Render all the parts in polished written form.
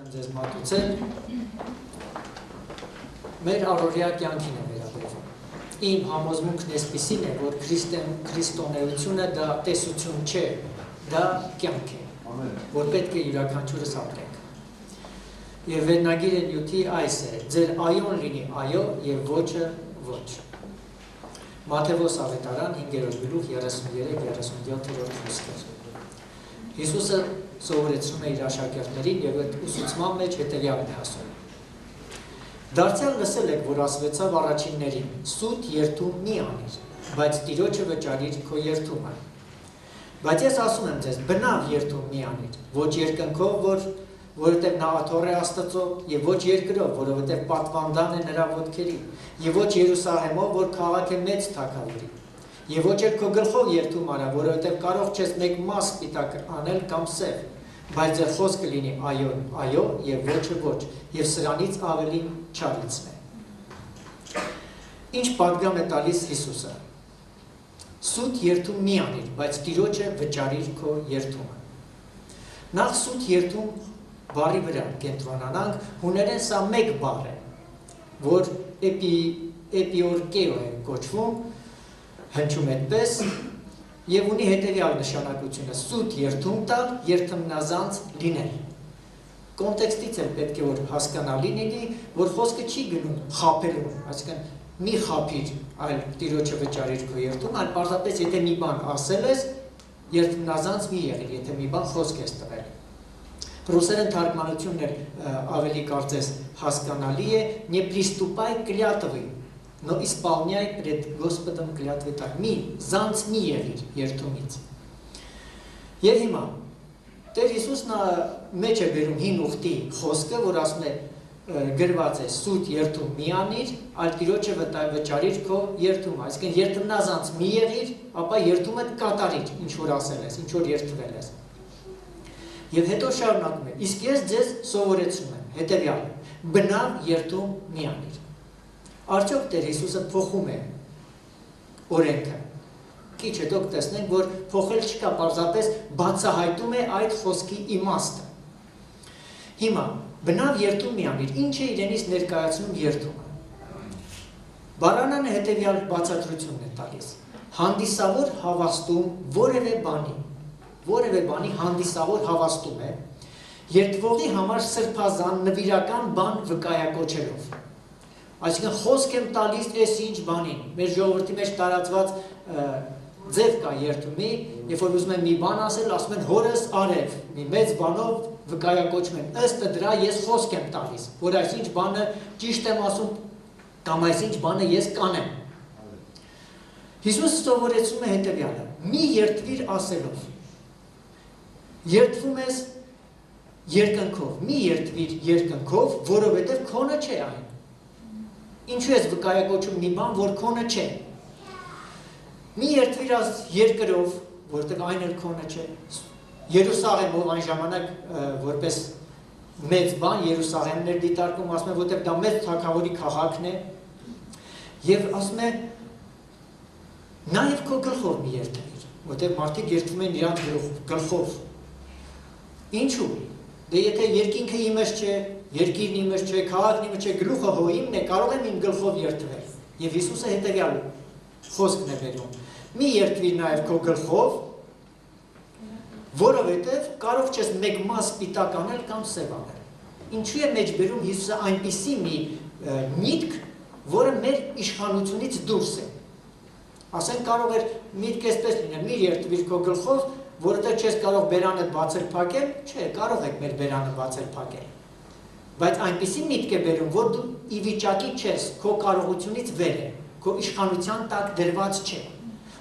Ձեզ մատուցել մեր առօրյա կյանքին է վերաբերվում։ Իմ համոզմունքն այսպիսին է, որ քրիստոնեությունը դա տեսություն չէ, դա կյանք է, որ պետք է յուրաքանչյուրս ապրենք։ Եվ վերնագիրը նյութի այս է. ձեր այոն լինի այո եւ ոչը ոչ։ Մատթեոս ավետարան 5-րդ գլուխ 33-37 խոսքեր։ Հիսուսը սովորեցնում է իր աշակերտներին եւ այդ ուսուցման մեջ հետեւյալն է ասում. Դարձյալ լսել եք, որ ասվեցավ առաջիններին. սուտ երթում մի անիր, բայց Տիրոջը վճարիր քո երթումը։ Բայց ես ասում եմ ձեզ, բնավ երթում մի անիր, ոչ երկնքով, որովհետև նա աթոռ է Աստծո, եւ ոչ երկրով, որովհետև պատվանդան է նրա ոտքերի, եւ ոչ Երուսաղեմով, որ քաղաք է մեծ թագավորի։ Եվ ոչ էլ քո գլխով երթում արա, որովհետև կարող չես մեկ մաս սպիտակ անել կամ սև, բայց ձեր խոսքը լինի այո եւ ոչը ոչ, եւ սրանից ավելին չարիցն է։ Ինչ պատգամ է տալիս Հիսուսը։ Սուտ երթում մի անիր, բայց Տիրոջը վճարիր քո երթումը։ Նախ սուտ երթում բառի վրա կենտրոնանանք, հուներեն սա մեկ բառ է, որ էպիորկեո է կոչվում, հնչում այդպես եւ ունի հետեւյալ նշանակությունը. սուտ երթում տալ, երթմնազանց լինել։ Կոնտեքստից էլ պետք է որ հասկանալի լինի, որ խոսքը չի գնում խաբելու, այսինքն մի խաբիր, այլ Տիրոջը վճարիր քո երթում, այլ պարզապես եթե մի բան ասել ես, երթմնազանց մի եղիր, եթե մի бан խոսք ես տվել։ Ռուսերեն թարգմանությունն ավելի կարծես հասկանալի է, не приступай к клятве, но исполняй пред Господом клятвы так. Զանց մի եղիր երթումից։ Եվ հիմա Տեր Հիսուսն մեջ է բերում հին ուխտի խոսքը, որ ասում է գրված է սուտ երթում մի անիր, այլ Տիրոջը վճարիր քո երթումը, այսինքն երթմնազանց մի եղիր, ապա երթումը կատարիր, ինչ որ ասել ես, ինչ որ երթվել ես։ Եվ հետո շարունակում է. իսկ ես ձեզ սովորեցնում եմ հետևյալը. բնավ երթում մի անիր։ Արդյոք Տեր Հիսուսը փոխում է օրենքը։ Քիչ հետո կտեսնենք, որ փոխել չկա, պարզապես բացահայտում է այդ խոսքի իմաստը։ Հիմա բնավ երթում մի անիր, ինչ է իրենից ներկայացնում երթումը։ Բառանանը հետևյալ բացատրությունն է տալիս. հանդիսավոր հավաստում որևէ բանի հանդիսավոր հավաստում է, երթվողի համար սրբազան նվիրական բան վկայակոչելով։ Այսինքն խոսք եմ տալիս այս ինչ բանին, մեր ժողովրդի մեջ տարածված ձև կա երթումի, երբ որ ուզում են մի բան ասել, ասում են հորս արև, մի մեծ բանով վկայակոչում են, ըստ դրա ես խոսք եմ տալիս, որ այսինչ բանը ճիշտ եմ ասում, կամ այսինչ բանը ես կանեմ։ Հիսուսը սովորեցնում է հետևյալը. մի երթվիր ասելով, երթվում ես երկնքով, մի երթվիր երկնքով, որովհետև քոնը չէ այն։ Ինչու ես վկայակոչում մի բան, որ քոնը չէ։ Մի երթվիր երկրով, որովհետև այն էլ քոնը չէ։ Երուսաղեմով այն ժամանակ որպես մեծ բան Երուսաղեմն էր դիտարկում, ասում է, որովհետև դա մեծ թագավորի քաղաքն է, եւ ասում է նաեւ քո գլխով մի երթվիր, որովհետև մարդիկ երթվում են իրանց գլխով։ Ինչու՞։ Դե եթե երկինքը իմս չէ, երկիրն իմս չէ, քաղաքն իմս չէ, գլուխը հո իմն է, կարող եմ իմ գլխով երթվել։ Եվ Հիսուսը հետևյալ խոսքն է բերում. մի երթվիր նաեւ քո գլխով, որովհետև կարող չես մեկ մաս սպիտակ անել կամ սև անել։ Ինչու է մեջ բերում Հիսուսը այնպիսի մի միտք, որը մեր իշխանությունից դուրս է։ Ասենք կարող էր միտք այսպես լինել, մի երթվիր քո գլխով, որովհետև չես կարող բերանդ բացել փակել, չէ, կարող եք մեր բերանը բացել փակել։ Բայց այնպիսի միտք է բերում, որ դու ի վիճակի չես, քո կարողությունից վեր է, քո իշխանության տակ դրված չէ։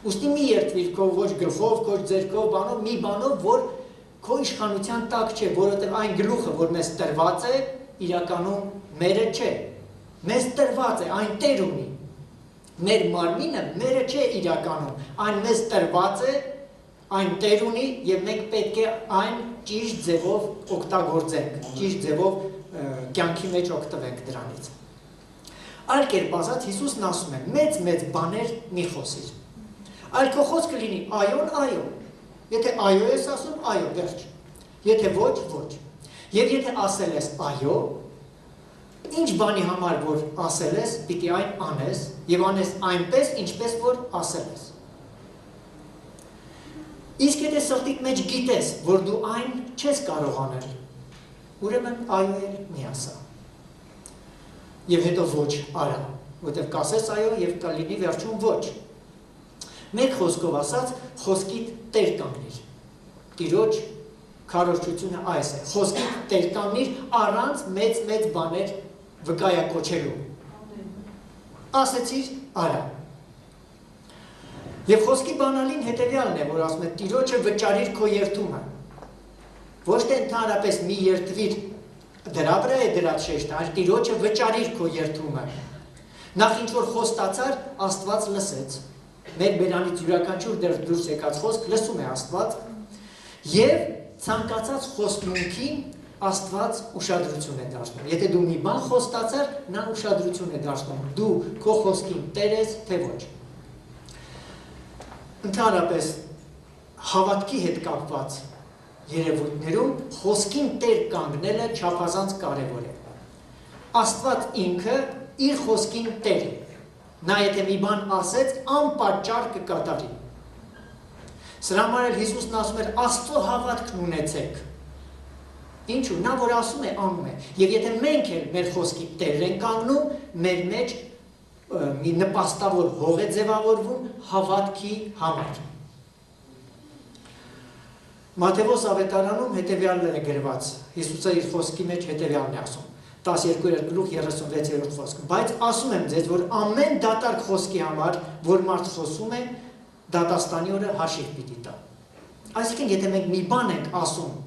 Ուստի մի երթվիր քո ոչ գլխով, քո ձեռքով, բանով, մի բանով, որ քո իշխանության տակ չէ, որովհետև այն գլուխը, որ մեզ տրված է, իրականում մերը չէ։ Մեզ տրված է, այն տեր ունի։ Մեր մարմինը մերը չէ իրականում, այն մեզ տրված է, այն տեր ունի եւ մենք պետք է այն ճիշտ ձևով օգտագործենք, ճիշտ ձևով կյանքի մեջ օգտվենք դրանից։ Այլ կերպ ասած Հիսուսն ասում է. մեծ բաներ մի խոսիր։ Այլ քո խոսքը լինի այո։ Եթե այո ես ասում, այո, վերջ։ Եթե ոչ, ոչ։ Եվ եթե ասել ես այո, ինչ բանի համար որ ասել ես, պիտի այն անես եւ անես այնպես, ինչպես որ ասել ես։ Իսկ եթե սրտիդ մեջ գիտես, որ դու այն չես կարող անել, ուրեմն այո էլ մի ասա։ Եվ հետո ոչ արա, որտեղ կասես այո եւ կլինի վերջում ոչ։ Մեկ խոսքով ասած, խոսքիդ տեր կանգնիր։ Տիրոջ քարոզչությունը այս է։ Խոսքիդ տեր կանգնիր առանց մեծ բաներ վկայակոչելու։ Ասեցիր արա։ Եվ խոսքի բանալին հետևյալն է, որ ասում է Տիրոջը վճարիր քո երթումը։ Ոչ թե ընդհանրապես մի երթվիր դրա վրա է դրած շեշտը, այլ Տիրոջը վճարիր քո երթումը։ Նախ ինչ որ խոստացար, Աստված լսեց։ Մեր բերանից յուրաքանչյուր դուրս եկած խոսք լսում է Աստված եւ ցանկացած խոստմունքին Աստված ուշադրություն է դարձնում։ Եթե դու մի բան խոստացար, նա ուշադրություն է դարձնում։ Դու քո խոսքին տեր ես, թե ոչ։ Ընդհանրապես հավատքի հետ կապված երևույթներում խոսքին տեր կանգնելը չափազանց կարևոր է։ Աստված ինքը իր խոսքին տեր է։ Նա եթե մի բան ասեց, անպատճառ կկատարի։ Սրա համար էլ Հիսուսն ասում էր Աստծո հավատքն ունեցեք։ Ինչու՞, նա որ ասում է, անում է։ Եվ եթե մենք էլ մեր խոսքի տեր ենք կանգնում, մեր մեջ մի նպաստավոր հող է ձևավորվում հավատքի համար։ Մատթեոս ավետարանում հետևյալն է գրված։ Հիսուսը իր խոսքի մեջ հետևյալն է ասում։ 12:36 խոսք։ Բայց ասում եմ ձեզ, որ ամեն դատարկ խոսքի համար, որ մարդ խոսում է, դատաստանի օրը հաշիվ պիտի տա։ Այսինքն, եթե մենք մի բան ենք ասում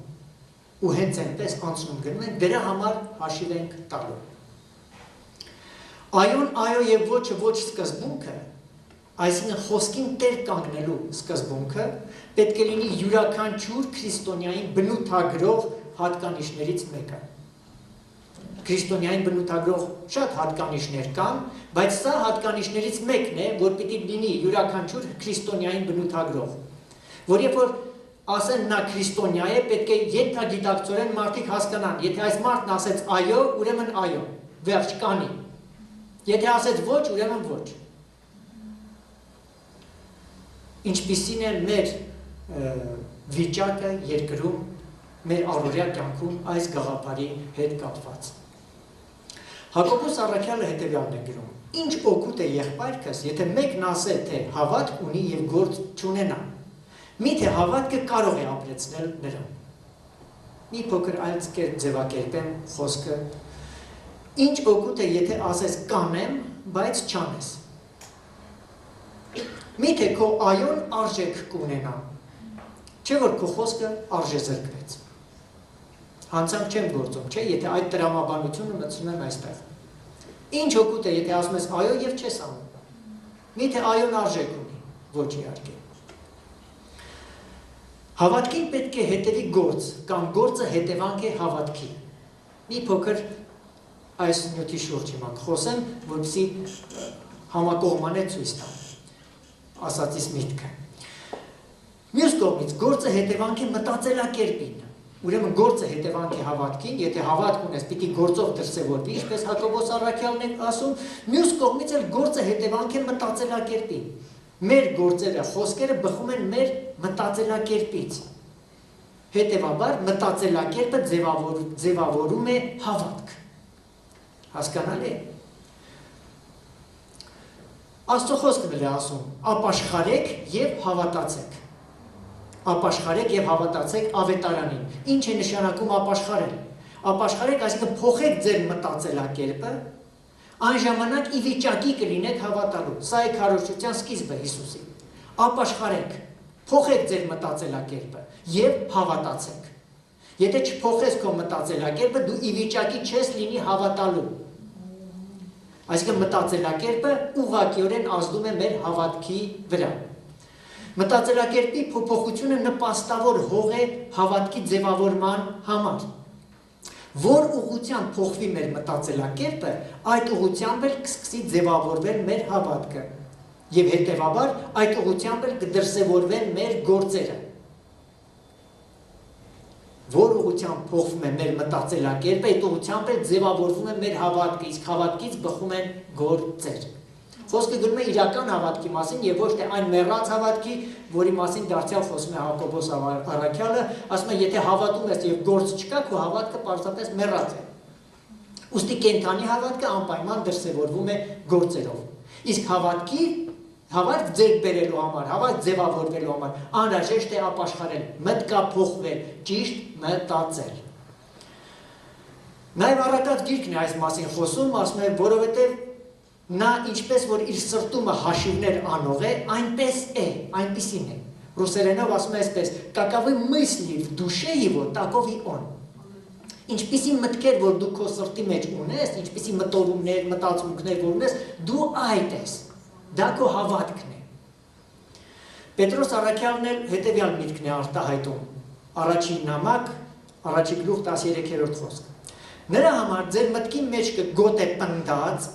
ու հենց այնպես անցնում գնում ենք, դրա համար հաշիվ ենք տալու։ Այոն այո եւ ոչը ոչ սկզբունքը, այսինքն խոսքին տեր կանգնելու սկզբունքը պետք է լինի յուրաքանչյուր քրիստոնյային բնութագրող հատկանիշներից մեկը։ Քրիստոնյային բնութագրող շատ հատկանիշներ կան, բայց սա հատկանիշներից մեկն է, որ պիտի լինի յուրաքանչյուր քրիստոնյային բնութագրող։ Որ երբ որ ասեն նա քրիստոնյա է, պետք է ենթագիտակցորեն մարդիկ հասկանան, եթե այս մարդն ասեց այո, ուրեմն այո, վերջ կանի։ Եթե ասեց ոչ, ուրեմն ոչ։ Ինչպիսին է մեր վիճակը երկրում, մեր առօրյա կյանքում այս գաղափարի հետ կապված։ Հակոբոս առաքյալը հետևյալն է գրում. Ինչ օգուտ է եղբայրքս, եթե մեկն ասե, թե հավատք ունի եւ գործ չունենա։ Միթե հավատքը կարող է ապրեցնել նրան։ Մի փոքր այլ ձևակերպեմ խոսքը։ Ինչ օգուտ է, եթե ասես կանեմ, բայց չանես։ Միթե քո այոն արժեք կունենա։ Չէ՞ որ քո խոսքը արժեզրկվեց։ Հանցանք չեմ գործում, չէ՞, եթե այդ տրամաբանությունը մտցնում եմ այստեղ։ Ինչ օգուտ է, եթե ասում ես այո եւ չես անում։ Միթե այոն արժեք ունի, ոչ իհարկե։ Հավատքին պետք է հետևի գործ, կամ գործը հետևանք է հավատքի։ Մի փոքր այս նյութի շուրջ իմանք խոսեմ, որպեսզի համակողմանե ցույց տամ ասածիս միտքը։ Մյուս կողմից գործը հետևանք է մտածելակերպին։ Ուրեմն գործը հետևանք է հավատքին, եթե հավատք ունես, պիտի գործով դրսևորվի, ինչպես Հակոբոս առաքյալն է ասում, մյուս կողմից էլ գործը հետևանք է մտածելակերպին։ Մեր գործերը, խոսքերը բխում են մեր մտածելակերպից։ Հետևաբար մտածելակերպը ձևավորում է հավատք։ Հասկանալի է։ Աստծո խոսքն էլ է ասում. ապաշխարեք եւ հավատացեք։ Ապաշխարեք եւ հավատացեք ավետարանին։ Ինչ է նշանակում ապաշխարել։ Ապաշխարեք, այսինքն փոխեք ձեր մտածելակերպը, այն ժամանակ ի վիճակի կլինեք հավատալու։ Սա է քարոզչության սկիզբը Հիսուսի։ Ապաշխարեք, փոխեք ձեր մտածելակերպը եւ հավատացեք։ Եթե չփոխես քո մտածելակերպը, դու ի վիճակի չես լինի հավատալու։ Այսինքն մտածելակերպը ուղղակիորեն ազդում է մեր հավատքի վրա։ Մտածելակերպի փոփոխությունը նպաստավոր հող է հավատքի ձևավորման համար։ Որ ուղղությամբ փոխվի մեր մտածելակերպը, այդ ուղղությամբ էլ կսկսի ձևավորվել մեր հավատքը եւ հետեւաբար այդ ուղղությամբ էլ կդրսևորվեն մեր գործերը։ որ ուղղությամբ փոխվում է մեր մտածելակերպը, այդ ուղղությամբ էլ ձևավորվում է մեր հավատքը, իսկ հավատքից բխում են գործեր։ Խոսքը գրում է իրական հավատքի մասին եւ ոչ թե այն մեռած հավատքի, որի մասին դարձյալ խոսում է Հակոբոս առաքյալը, ասում է, եթե հավատում ես եւ գործ չկա, քո հավատքը պարզապես մեռած է։ Ուստի կենթանի հավատքը անպայման դրսևորվում է գործերով։ Իսկ հավատք ձեռք բերելու համար, հավատք ձևավորվելու համար անհրաժեշտ է ապաշխարել, մտկափոխվել, ճիշտ մտածել։ Նաև առակած գիրքն է այս մասին խոսում, ասում է, որովհետև նա ինչպես որ իր սրտումը հաշիվներ անող է, այնպես է, այնպիսին է։ Ռուսերենով ասում է այսպես. «Каковы мысли в душе его, таков и он»։ Ինչպիսի մտքեր, որ դու քո սրտի մեջ ունես, ինչպիսի մտորումներ, մտածմունքներ, որ ունես, դու այդ ես։ Դա քո հավատքն է։ Պետրոս առաքյալն էլ հետևյալ միտքն է արտահայտում։ Առաջի նամակ, առաջի գլուխ 13-րդ խոսք։ Նրա համար ձեր մտքի մեջ կգոտ է պնդած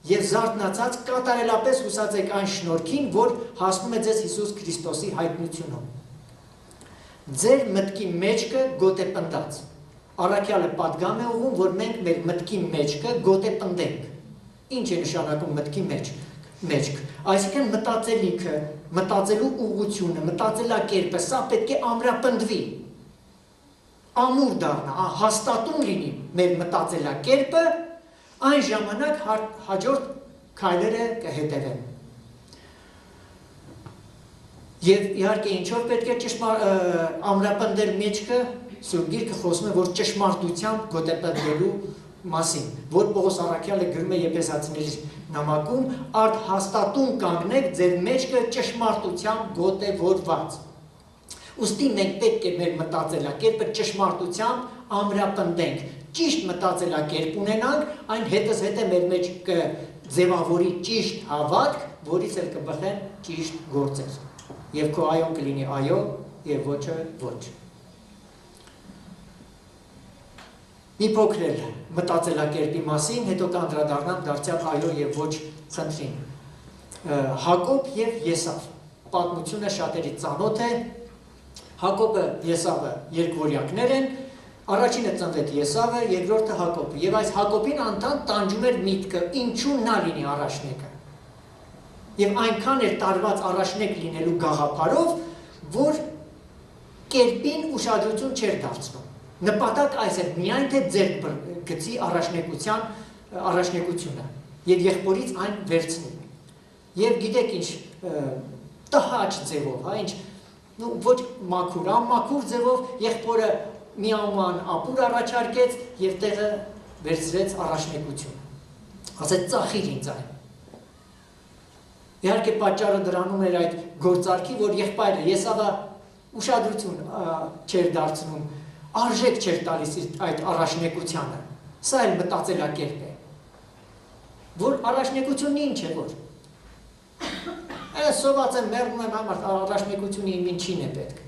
եւ զարթնացած կատարելապես հուսացեք այն շնորհքին, որ հասնում է ձեզ Հիսուս Քրիստոսի հայտնությունով։ Ձեր մտքի մեջքը գոտ է պնդած։ Առաքյալը պատգամ է ուղում, որ մենք մեր մտքի մեջքը գոտ է պնդենք։ Ինչ է նշանակում մտքի մեջք։ Այսինքն մտածելիքը, մտածելու ուղղությունը, մտածելակերպը, սա պետք է ամրապնդվի։ Ամուր դառնա, հաստատուն լինի մեր մտածելակերպը, այն ժամանակ հաջորդ քայլերը կհետևեն։ Եվ իհարկե ինչով պետք է ամրապնդել մեջքը, Սուրբ Գիրքը խոսում է, որ ճշմարտությամբ գոտեպնդելու մասին, որ Պողոս առաքյալը գրում է Եփեսացիների նամակում, արդ հաստատուն կանգնեք ձեր մեջքը ճշմարտությամբ գոտևորված։ Ուստի մենք պետք է մեր մտածելակերպը ճշմարտությամբ ամրապնդենք, ճիշտ մտածելակերպ ունենանք, այն հետզհետե մեր մեջ կձևավորի ճիշտ հավատք, որից էլ կբխեն ճիշտ գործեր։ Եվ քո այոն կլինի այո, եւ ոչը ոչ։ Մի փոքր էլ մտածելակերպի մասին, հետո կանդրադառնամ դարձյալ այո եւ ոչ խնդրին։ Հակոբ եւ Եսավ։ Պատմությունը շատերի ծանոթ է։ Հակոբը, Եսավը երկվորյակներ են, առաջինը ծնվեց Եսավը, երկրորդը Հակոբը։ Եվ այս Հակոբին անդան տանջում էր միտքը, ինչու նա լինի առաջնեկը։ Եվ այնքան էր տարված առաջնեկ լինելու գաղափարով, որ կերպին ուշադրություն չէր դարձնում։ Նպատակ այս է միայն թե ձեռք գցի առաջնեկությունը եւ եղբորից այն վերցնի։ Եվ գիտեք ինչ, տհաճ ձևով, հա, ինչ, ոչ մաքուր, անմաքուր ձևով եղբորը մի աման ապուր առաջարկեց եւ տեղը վերցրեց առաջնեկությունը։ Ասեց ծախիր ինձ այն։ Իհարկե պատճառը դրանում էր այդ գործարքի, որ եղբայրը Եսավը ուշադրություն չէր դարձնում, արժեք չէր տալիս այդ առաջնեկությանը։ Սա էլ մտածելակերպ է։ Որ առաջնեկությունն ինչ է որ։ Սոված եմ մեռնում եմ համար առաջնեկությունը իմ ինչին է պետք։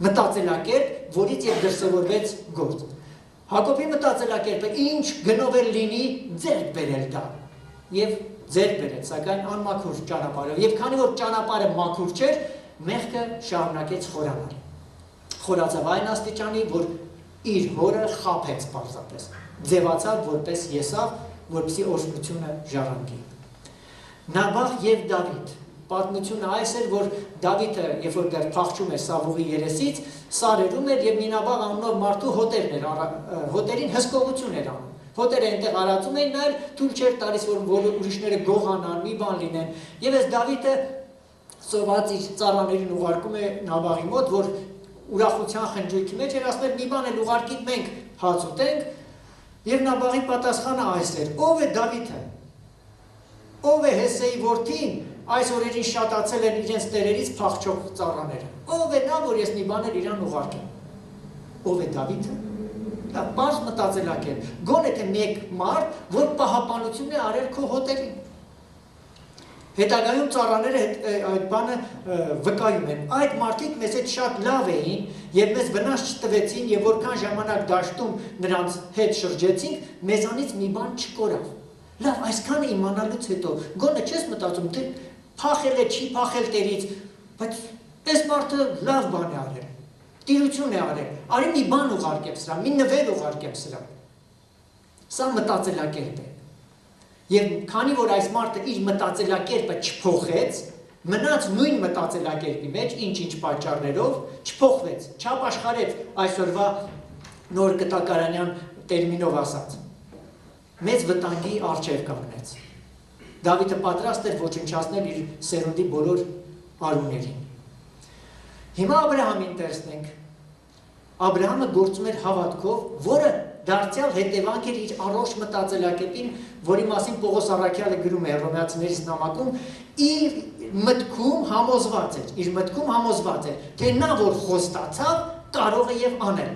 Մտածելակերպ, որից եւ դրսևորվեց գործ։ Հակոբի մտածելակերպը ինչ գնով էլ լինի ձեռք բերել դա։ Եվ ձեռք բերեց, սակայն անմաքուր ճանապարհով։ Եվ քանի որ ճանապարհը մաքուր չէր, մեղքը շարունակեց խորանալ։ Խորացավ այն աստիճանի, որ իր հորը խաբեց պարզապես։ Ձևացավ որպես Եսավ, որպեսզի օրհնությունը ժառանգի։ Նաբախ եւ Դավիթ։ Պատմությունը այս էր, որ Դավիթը, երբ որ դեռ փախչում էր Սավուղի երեսից, սարերում էր եւ մի Նաբաղ անունով մարդու հոտերին հսկողություն էր անում։ Հոտերը այնտեղ արածում էին, նա էլ թույլ չէր տալիս, որ ուրիշները գողանան, մի բան լինեն։ Եվ այս Դավիթը սոված իր ծառաներին ուղարկում է Նաբաղի մոտ, որ ուրախության խնջույքի մեջ էր ասում, մի բան էլ ուղարկիք մենք հաց ուտենք, եւ Նաբաղի պատասխանը այս էր. ով է Դավիթը, ով է Հեսեի որդին, այս օրերին շատացել են իրենց տերերից փախչող ծառաները, ով է նա, որ ես մի բան էլ իրան ուղարկեմ, ով է Դավիթը։ Դա բարձ մտածելակերպ, գոնե թե մեկ մարդ, որ պահապանություն է արել քո հոտերին։ Հետագայում ծառաները այդ բանը վկայում են, այդ մարդիկ մեզ հետ շատ լավ էին եւ մեզ վնաս չտվեցին եւ որքան ժամանակ դաշտում նրանց հետ շրջեցինք, մեզանից մի բան չկորավ։ Լավ, այսքանը իմանալուց հետո գոնե չես մտածում, թե փախել է, չի փախել տերից, բայց այս մարդը լավ բան է արել։ տիրություն է արել, արի մի բան ուղարկեմ սրա, մի նվեր ուղարկեմ սրա։ Սա մտածելակերպ է։ Եվ քանի որ այս մարդը իր մտածելակերպը չփոխեց, մնաց նույն մտածելակերպի մեջ, ինչ-ինչ պատճառներով, չփոխվեց, չապաշխարեց այսօրվա նոր կտակարանյան տերմինով ասած։ Մեծ վտանգի առջև կանգնեց։ Դավիթը պատրաստ էր ոչնչացնել իր սերունդի բոլոր արուներին։ Հիմա Աբրահամին տեսնենք։ Աբրահամը գործում էր հավատքով, որը դարձյալ հետևանք էր իր առողջ մտածելակերպին, որի մասին Պողոս առաքյալը գրում է Հռոմեացիներից նամակում, իր մտքում համոզված էր, թե նա որ խոստացավ, կարող է եւ անել։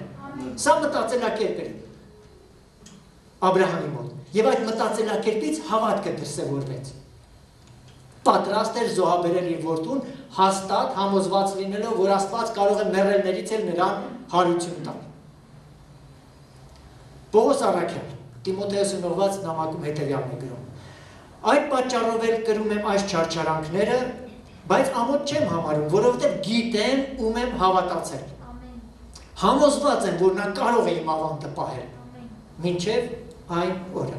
Սա մտածելակերպ էր Աբրահամի մոտ, եւ այդ մտածելակերպից հավատքը դրսևորվեց։ Պատրաստ էր զոհաբերել իր որդուն, հաստատ համոզված լինելով, որ Աստված կարող է մեռելներից էլ նրան հարություն տալ։ Պողոս առաքյալ Տիմոթեոսին ուղղված նամակում հետևյալն է գրում. Այդ պատճառով էլ կրում եմ այս չարչարանքները, բայց ամոթ չեմ համարում, որովհետև գիտեմ ում եմ հավատացել։ Համոզված եմ, որ նա կարող է իմ ավանդը պահել, մինչև այն օրը։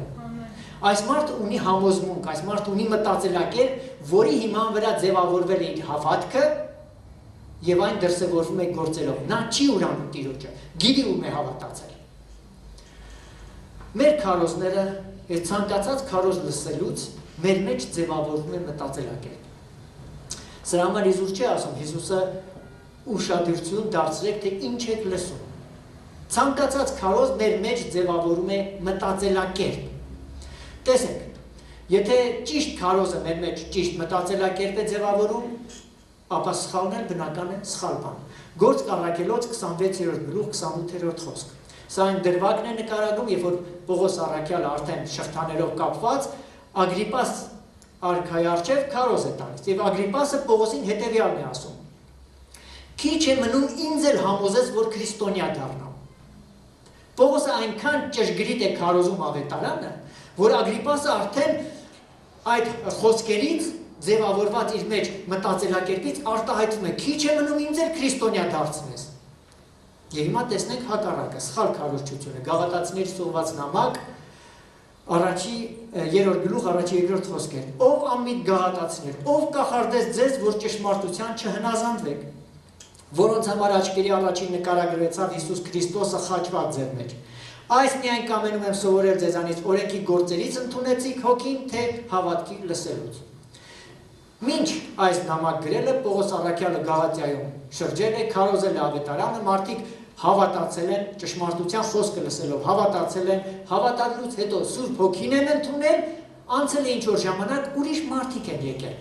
Այս մարդը ունի համոզմունք, այս մարդը ունի մտածելակերպ, որի հիման վրա ձևավորվել է իր հավատքը եւ այն դրսևորվում է գործերով։ Նա չի ուրանում Տիրոջը, գիտի ում է հավատացել։ Մեր քարոզները, այդ ցանկացած քարոզ լսելուց մեր մեջ ձևավորվում է մտածելակերպ։ Սրա համար Հիսուս չի ասում, Հիսուսը ուշադրություն դարձրեք, թե ինչ եք լսում։ Ցանկացած քարոզ մեր մեջ ձևավորում է մտածելակերպ։ Տեսեք, եթե ճիշտ քարոզը մեր մեջ ճիշտ մտածելակերպ է ձևավորում, ապա սխալն էլ բնական է սխալ բան։ Գործք առաքելոց 26-րդ գլուխ 28-րդ խոսք։ Սա այն դրվագն է նկարագրում, երբ որ Պողոս առաքյալը արդեն շղթաներով կապված Ագրիպաս արքայի առջև քարոզ է տալիս։ Եվ Ագրիպասը Պողոսին հետևյալն է ասում. Քիչ է մնում ինձ էլ համոզես, որ քրիստոնյա դառնամ։ Պողոսը այնքան ճշգրիտ է քարոզում ավետարանը, որ Ագրիպասը արդեն այդ խոսքերից ձևավորված իր մեջ մտածելակերպից արտահայտվում է. Քիչ է մնում ինձ էլ քրիստոնյա դարձնես։ Եվ հիմա տեսնենք հակառակը, սխալ քարոզչությունը, Գաղատացիներին ուղղված նամակ, առաջի 3-րդ գլուխ, առաջի 2-րդ խոսքեր։ Ով անմիտ գաղատացիներ, ով կախարդեց ձեզ, որ ճշմարտության չհնազանդվեք, որոնց համար աչքերի առաջին նկարագրվեցավ Հիսուս Քրիստոսը խաչված ձեր մեջ։ Այս միայն կամենում եմ սովորել ձեզանից, օրենքի գործերից ընդունեցիք հոգին, թե հավատքի լսելուց։ Մինչ այս նամակ գրելը Պողոս առաքյալը Գաղատիայում շրջել է, քարոզել է ավետարանը, մարդիկ հավատացել են ճշմարտության խոսքը լսելով, հավատացել են, հավատալուց հետո Սուրբ Հոգին են ընդունել, անցել է ինչ-որ ժամանակ, ուրիշ մարդիկ են եկել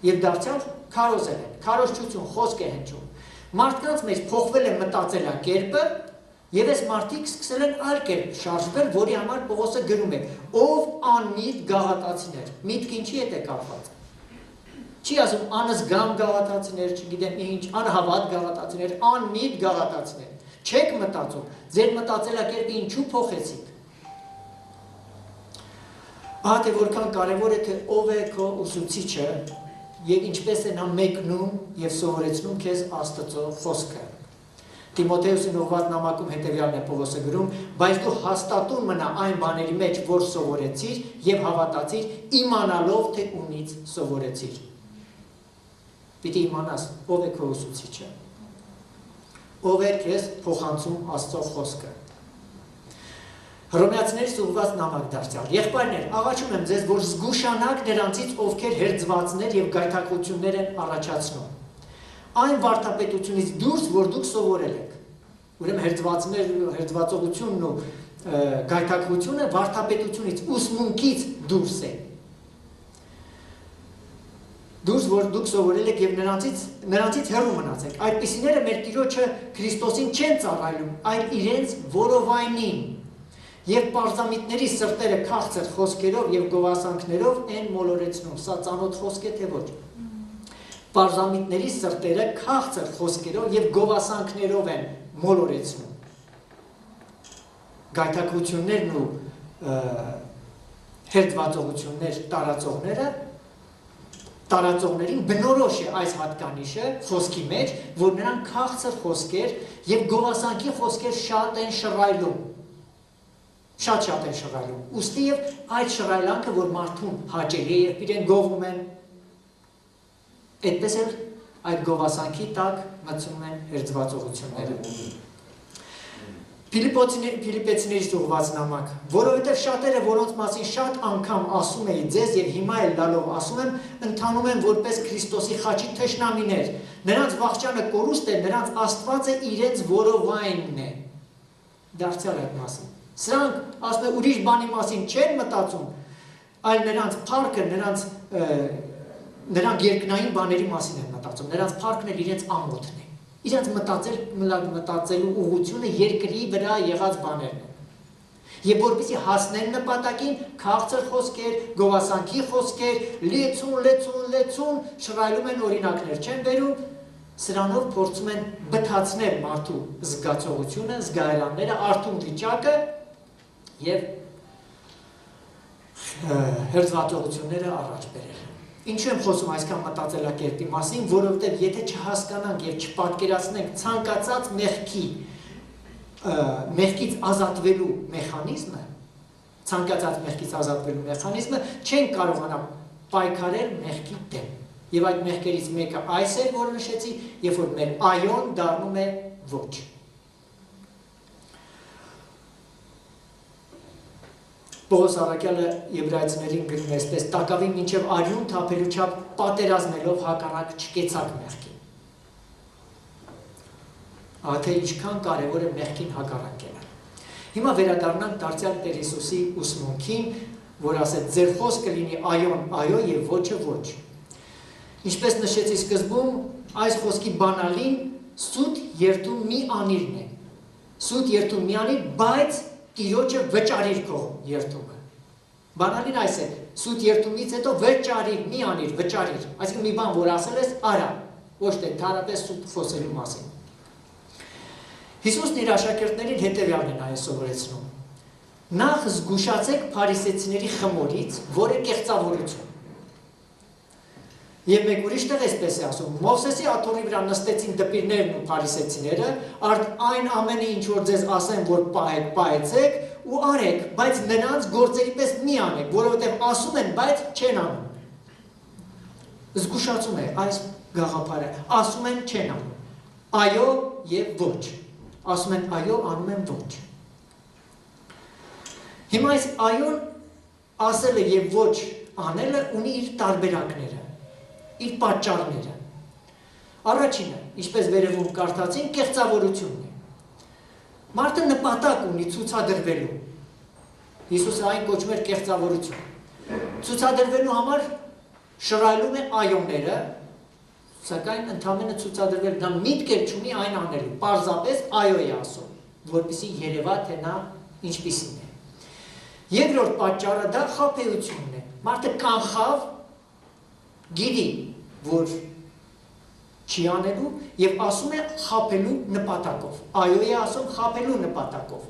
եւ դարձյալ քարոզել են, քարոզչություն խոսք է հնչում։ Մարդկանց մեջ փոխվել է մտածելակերպը եւ այս մարդիկ սկսել են այլ կերպ շարժվել, որի համար Պողոսը գրում է. ով անմիտ գաղատացիներ, միտք ինչի հետ է կապված։ Չի ասում անզգամ գաղատացիներ, չգիտեմ ինչ, անհավատ գաղատացիներ, անմիտ գաղատացիներ։ Չեք մտածում, ձեր մտածելակերպը ինչու փոխեցիք։ Ահա թե որքան կարևոր է, թե ով է քո ուսուցիչը եւ ինչպես է նա մեկնում եւ սովորեցնում քեզ Աստծո խոսքը։ Տիմոթեոսին ուղղված նամակում հետևյալն է Պողոսը գրում, բայց դու հաստատուն մնա այն բաների մեջ, որ սովորեցիր եւ հավատացիր, իմանալով թե ումից սովորեցիր։ Պիտի իմանաս ով է քո ուսուցիչը, ով է քեզ փոխանցում Աստծո խոսքը։ Հռոմեացիներից ուղղված նամակ դարձյալ։ Եղբայրներ, աղաչում եմ ձեզ, որ զգուշանաք նրանցից, ովքեր հերձվածներ եւ գայթակղություններ են առաջացնում։ Այն վարդապետությունից դուրս, որ դուք սովորել եք։ Ուրեմն հերձվածողությունն ու գայթակղությունը վարդապետությունից, ուսմունքից դուրս է։ Դուրս, որ դուք սովորել եք եւ նրանցից հեռու մնացեք։ Այդպիսիները մեր Տիրոջը Քրիստոսին չեն ծառայում, այլ իրենց որովայնին։ Եվ պարզամիտների սրտերը քաղցր խոսքերով եւ գովասանքներով են մոլորեցնում։ Սա ծանոթ խոսք է թե ոչ։ Պարզամիտների սրտերը քաղցր խոսքերով եւ գովասանքներով են մոլորեցնում։ Գայթակղություններն ու հերձվածողություններ տարածողները տարածողներին բնորոշ է այս հատկանիշը խոսքի մեջ, որ նրանք քաղցր խոսքեր եւ գովասանքի խոսքեր շատ են շռայլում։ Շատ են շռայլում։ Ուստի եւ այդ շռայլանքը, որ մարդուն հաճելի է, երբ իրեն գովում են, այդպես էլ այդ գովասանքի տակ մտցնում են հերձվածողությունները։ Փիլիպեցիներից ուղված նամակ, որովհետև շատերը, որոնց մասին շատ անգամ ասում էի ձեզ եւ հիմա էլ լալով ասում եմ, ընթանում են որպես Քրիստոսի խաչի թշնամիներ։ Նրանց վախճանը կորուստ է, նրանց Աստվածը իրենց որովայնն է։ Դարձյալ այդ մասին։ Սրանք, ասում է, ուրիշ բանի մասին չեն մտածում, այլ նրանց փառքը, նրանք երկնային բաների մասին են մտածում, նրանց փառքն էլ իրենց ամոթն է։ Իրենց մտածելու ուղղությունը երկրի վրա եղած բաներն են։ Եվ որպեսզի հասնեն նպատակին, քաղցր խոսքեր, գովասանքի խոսքեր, լեցուն, շռայլում են օրինակներ չեն բերում, սրանով փորձում են բթացնել մարդու զգացողությունը, զգայարանները, արթուն վիճակը եւ հերձվածողությունները առաջ բերել։ Ինչու եմ խոսում այսքան մտածելակերպի մասին, որովհետև եթե չհասկանանք եւ չպատկերացնենք ցանկացած մեղքից ազատվելու մեխանիզմը, չենք կարողանա պայքարել մեղքի դեմ։ Եվ այդ մեղքերից մեկը այս է, որ նշեցի, երբ որ մեր այոն դառնում է ոչ։ Պողոս առաքյալը Եբրայեցիներին գրում է այսպես. «Տակավին մինչև արյուն թափելու չափ պատերազմելով հակառակ չկեցաք մեղքին»։ Թե ինչքան կարևոր է մեղքին հակառակելը։ Հիմա վերադառնանք դարձյալ Տեր Հիսուսի ուսմունքին, որ ասեց. «Ձեր խոսքը լինի այոն այո եւ ոչը ոչ»։ Ինչպես նշեցի սկզբում, այս խոսքի բանալին սուտ երթում մի անիրն է։ Սուտ երթում մի անիր, բայց Տիրոջը վճարիր քո երթումը։ Բանալին այս է, սուտ երթումից հետո վճարիր, մի անիր, վճարիր։ Այսինքն մի բան, որ ասել ես, արա, ոչ թե թարապես սուտ խոսելու մասին։ Հիսուսն իր աշակերտներին հետևյալն է նայես սովորեցնում։ Նախ զգուշացեք փարիսեցիների խմորից, որը կեղծավորություն։ Եվ մեկ ուրիշ տեղ այսպես է ասում. Մովսեսի աթոռի վրա նստեցին դպիրներն ու փարիսեցիները, այն ամենը ինչ որ ձեզ ասեն, որ պահեք, պահեցեք ու արեք, բայց նրանց գործերի պես մի անեք, որովհետև ասում են, բայց չեն անում։ Զգուշացում է այս գաղափարը, ասում են, չեն անում։ Այո եւ ոչ։ Ասում են այո, անում են ոչ։ Հիմա այս այոն ասելը եւ ոչ անելը ունի իր տարբերակները, իր պատճառները։ Առաջինը, ինչպես վերևում կարդացին, կեղծավորությունն է։ Մարդը նպատակ ունի ցուցադրվելու։ Հիսուսը այն կոչում էր կեղծավորություն։ Ցուցադրվելու համար շռայլում է այոները, սակայն ընդամենը ցուցադրվել նա միտք էլ չունի այն անելու։ Պարզապես այո է ասում, որպեսզի երևա թե նա ինչպիսին է։ Երկրորդ պատճառը դա խաբեությունն է։ Մարդը կանխավ գիտի, որ չի անելու եւ ասում է խաբելու նպատակով։ Այո է ասում խաբելու նպատակով։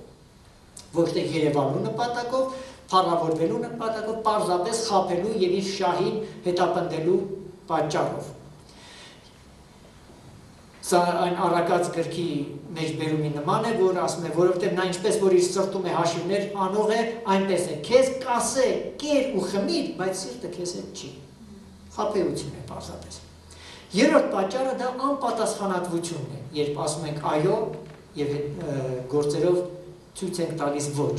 Ոչ թե երևալու նպատակով, փառավորվելու նպատակով, պարզապես խաբելու եւ իր շահին հետապնդելու պատճառով։ Սա այն առակած գրքի մեջ բերումի նման է, որ ասում է, որովհետև նա ինչպես որ իր սրտում է հաշիվներ անող է, այնպես է։ Քեզ կասե, կեր ու խմիր, բայց սիրտը քեզ հետ չի։ Խաբեություն է պարզապես։ Երրորդ պատճառը դա անպատասխանատվությունն է, երբ ասում ենք այո եւ գործերով ցույց ենք տալիս ոչ։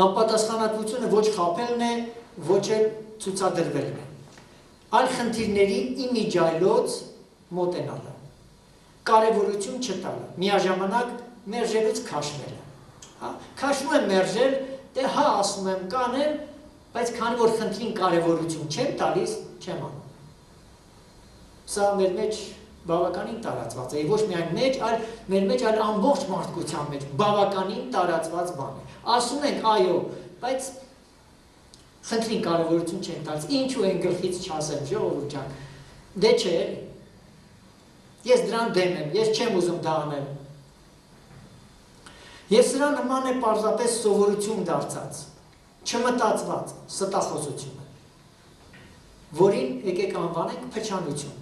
Անպատասխանատվությունը ոչ խաբելն է, ոչ էլ ցուցադրվելն է։ Այլ խնդիրների իմիջայլոց մոտենալը, կարևորություն չտալը, միաժամանակ մերժելուց քաշնելը։ Քաշնում եմ մերժել, դե հա ասում եմ կանեմ, բայց քանի որ խնդրին կարևորություն չեմ տալիս, չեմ անում։ Սա մեր մեջ բավականին տարածված է, ոչ միայն մեջ, այլ մեր մեջ, այլ ամբողջ մարդկության մեջ բավականին տարածված բան է։ Ասում ենք այո, բայց խնդրին կարևորություն չենք տալիս։ Ինչու են գլխից չասեմ, ժողովուրդ ջան։ Դե չէ։ Ես դրան դեմ եմ, ես չեմ ուզում դա անել։ Եվ սրա նման է պարզապես սովորություն դարձած, չմտածված ստախոսությունը, որին եկեք անվանենք փչանություն։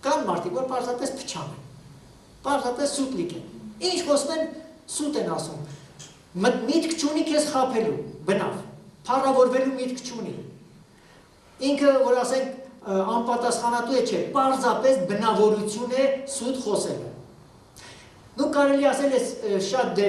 Կան մարդիկ, որ պարզապես փչան են, պարզապես սուտլիկ են, ինչ խոսում են, սուտ են ասում, միտք չունի քեզ խաբելու, բնավ, փառավորվելու միտք չունի, ինքը, որ ասենք, անպատասխանատու է չէ, պարզապես բնավորություն է սուտ խոսելը։ Դու կարելի ասել ես շատ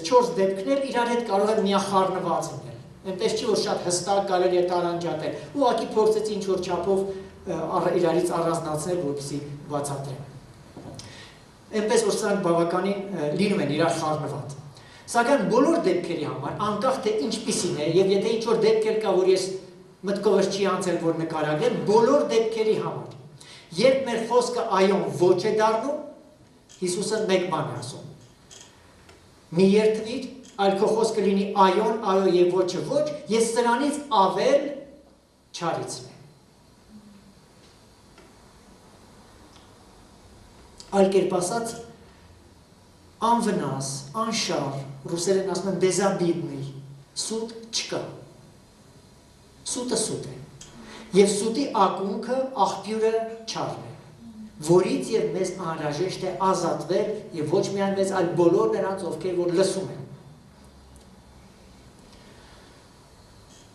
4 դեպքներ իրար հետ կարող են միախառնված լինել, այնպես չի, որ շատ հստակ կարելի է տարանջատել, ուղղակի փորձեցի ինչ-որ չափով իրարից առանձնացնել, որպեսզի բացատրեմ։ Այնպես որ սրանք բավականին լինում են իրար խառնված։ Սակայն բոլոր դեպքերի համար, անկախ թե ինչպիսին է, եւ եթե ինչ-որ դեպք էլ կա, որ ես մտքովս չի անցել, որ նկարագրեմ, բոլոր դեպքերի համար, երբ մեր խոսքը այոն ոչ է դառնում, Հիսուսը մեկ բան է ասում. մի երթվիր, այլ քո խոսքը լինի այոն, այո եւ ոչը ոչ, ես սրանից ավել չարիցնեմ։ Այլ կերպ ասած, անվնաս, անշար, ռուսերեն ասում են բեզաբիդնի, սուտ չկա։ Սուտը սուտ է։ Եվ սուտի ակունքը աղբյուրը չարն է, որից եւ մեզ անհրաժեշտ է ազատվել եւ ոչ միայն մեզ, այլ բոլոր նրանց, ովքեր որ լսում են։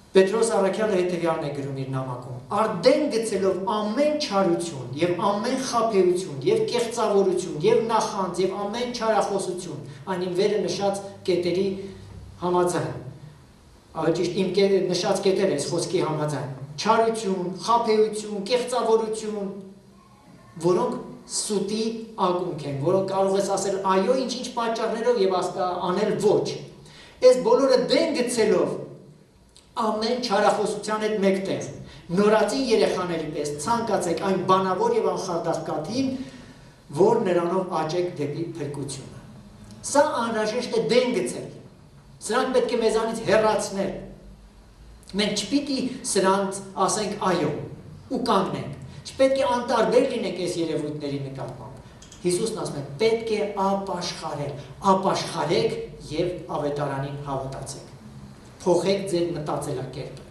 Պետրոս առաքյալը հետևյալն է գրում իր նամակում. արդեն գցելով ամեն չարություն եւ ամեն խաբեություն եւ կեղծավորություն եւ նախանձ եւ ամեն չարախոսություն, այնին վերը նշած կետերի համաձայն, ճիշտ իմ նշած կետեր ես խոսքի համաձայն, չարություն, խաբեություն, կեղծավորություն, որոնք սուտի ակունք են, որոնք կարող ես ասել այո ինչ-ինչ պատճառներով եւ անել ոչ։ Այս բոլորը դեն գցելով ամեն չարախոսության հետ մեկտեղ, նորածին երեխաների պես ցանկացեք այն բանավոր եւ անխարդախ կաթին, որ նրանով աճեք դեպի փրկությունը։ Սա անհրաժեշտ է դեն գցել։ Սրանք պետք է մեզանից հեռացնել։ Մենք չպիտի սրանց ասենք այո ու կանգնենք։ Չպետք է անտարբեր լինենք այս երևույթների նկատմամբ։ Հիսուսն ասում է, պետք է ապաշխարել, ապաշխարեք եւ ավետարանին հավատացեք։ Փոխեք ձեր մտածելակերպը։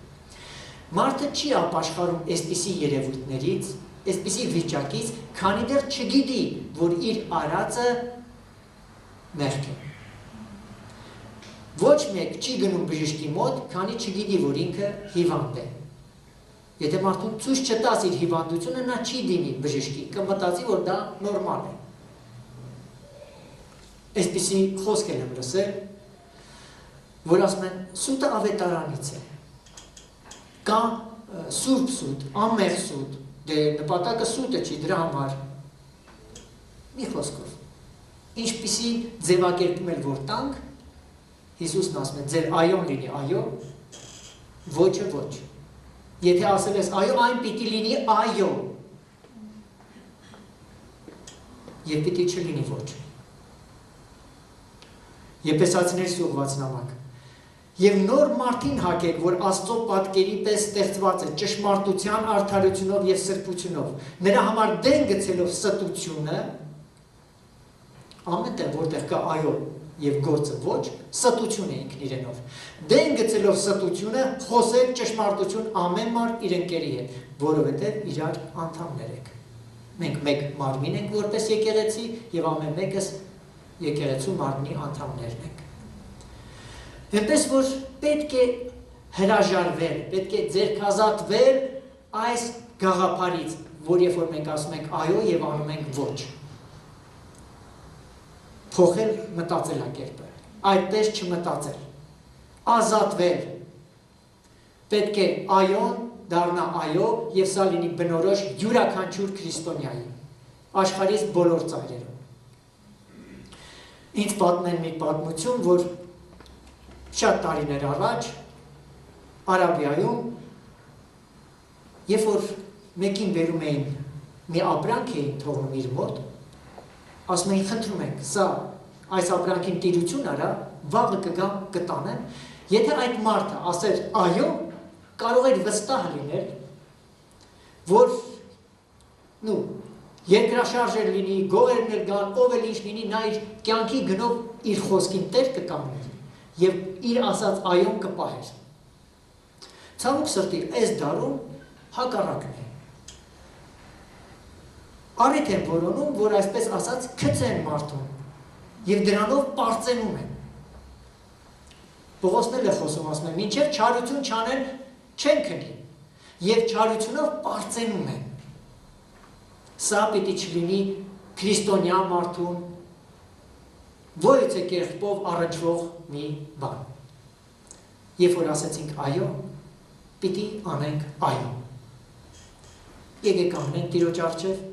Մարդը չի ապաշխարում այսպիսի երևույթներից, այսպիսի վիճակից, քանի դեռ չգիտի, որ իր արածը մեղք է։ Ոչ մեկ չի գնում բժշկի մոտ, քանի չգիտի, որ ինքը հիվանդ է։ Եթե մարդուն ցույց չտաս իր հիվանդությունը, նա չի դիմի բժշկի, կմտածի, որ դա նորմալ է։ Այսպիսի խոսք եմ լսել, որ ասում են, սուտը ավետարանից է, կա սուրբ սուտ, անմեղ սուտ, դե նպատակը սուտը չի, դրա համար, մի խոսքով, ինչպիսի ձևակերպում էլ որ տանք, Հիսուսն ասում է, ձեր այոն լինի այո, ոչը ոչ, եթե ասել ես այո, այն պիտի լինի այո, և պիտի չլինի ոչ, Եփեսացիներին ուղղված նամակ, Եվ նոր մարդին հակեք, որ Աստծո պատկերի պես ստեղծված է ճշմարտության արդարությունով եւ սրբությունով, նրա համար դեն գցելով ստությունը, ամեն տեղ որտեղ կա այո եւ գործը ոչ, ստություն է ինքն իրենով։ Դեն գցելով ստությունը, խոսեք ճշմարտություն ամեն մարդ իր ընկերի հետ, որովհետեւ իրար անդամներ եք։ Մենք մեկ մարմին ենք որպես եկեղեցի եւ ամեն մեկս եկեղեցու մարմնի անդամներն ենք։ Այնպես որ պետք է հրաժարվել, պետք է ձերքազատվել այս գաղափարից, որ երբ որ մենք ասում ենք այո եւ անում ենք ոչ։ Փոխել մտածելակերպը, այդպես չմտածել, ազատվել, պետք է այոն դառնա այո եւ սա լինի բնորոշ յուրաքանչյուր քրիստոնյայի, աշխարհից բոլոր ծայրերում։ Ինձ պատմեն մի պատմություն, որ շատ տարիներ առաջ Արաբիայում, երբ որ մեկին բերում էին մի ապրանք էին թողնում իր մոտ, ասում էին խնդրում ենք, սա այս ապրանքին տիրություն արա, վաղը կգամ կտանեմ, եթե այդ մարդը ասեր այո, կարող էր վստահ լինել, որ երկրաշարժեր լինի, գողերներ գան, ով էլ ինչ լինի, նա իր կյանքի գնով իր խոսքին տեր կկանգներ եւ իր ասած այոն կպահեր։ Ցավոք սրտի այս դարում հակառակն է։ Արիթ են որոնում, որ այսպես ասած քցեն մարդուն եւ դրանով պարծենում են։ Պողոսն էլ է խոսում, ասում է, մինչև չարություն չանեն չեն քնի եւ չարությունով պարծենում են։ Սա պիտի չլինի քրիստոնյա մարդուն ոյցե կերպով առաջվող մի բան։ Երբ որ ասեցինք այո, պիտի անենք այո։ Եկեք կանգնենք Տիրոջ առջև